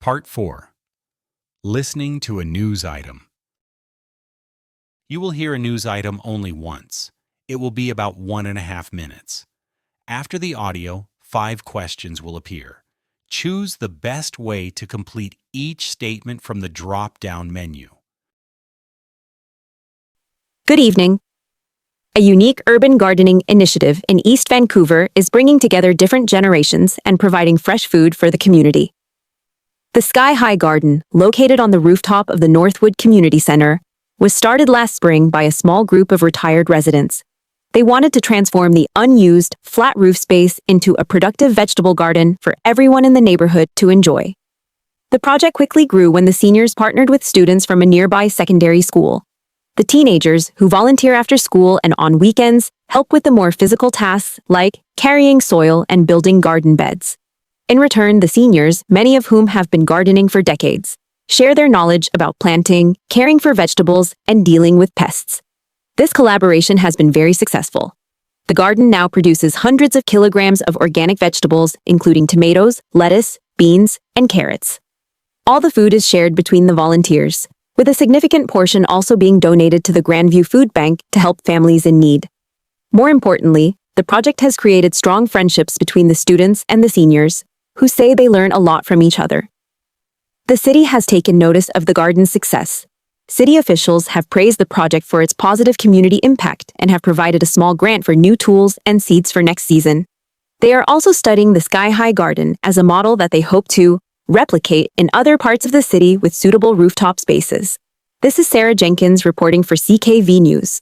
Part 4. Listening to a news item. You will hear a news item only once. It will be about 1.5 minutes. After the audio, 5 questions will appear. Choose the best way to complete each statement from the drop-down menu. Good evening. A unique urban gardening initiative in East Vancouver is bringing together different generations and providing fresh food for the community. The Sky High Garden, located on the rooftop of the Northwood Community Center, was started last spring by a small group of retired residents. They wanted to transform the unused, flat roof space into a productive vegetable garden for everyone in the neighborhood to enjoy. The project quickly grew when the seniors partnered with students from a nearby secondary school. The teenagers, who volunteer after school and on weekends, help with the more physical tasks like carrying soil and building garden beds. In return, the seniors, many of whom have been gardening for decades, share their knowledge about planting, caring for vegetables, and dealing with pests. This collaboration has been very successful. The garden now produces hundreds of kilograms of organic vegetables, including tomatoes, lettuce, beans, and carrots. All the food is shared between the volunteers, with a significant portion also being donated to the Grandview Food Bank to help families in need. More importantly, the project has created strong friendships between the students and the seniors, who say they learn a lot from each other. The city has taken notice of the garden's success. City officials have praised the project for its positive community impact and have provided a small grant for new tools and seeds for next season. They are also studying the Sky High Garden as a model that they hope to replicate in other parts of the city with suitable rooftop spaces. This is Sarah Jenkins reporting for CKV News.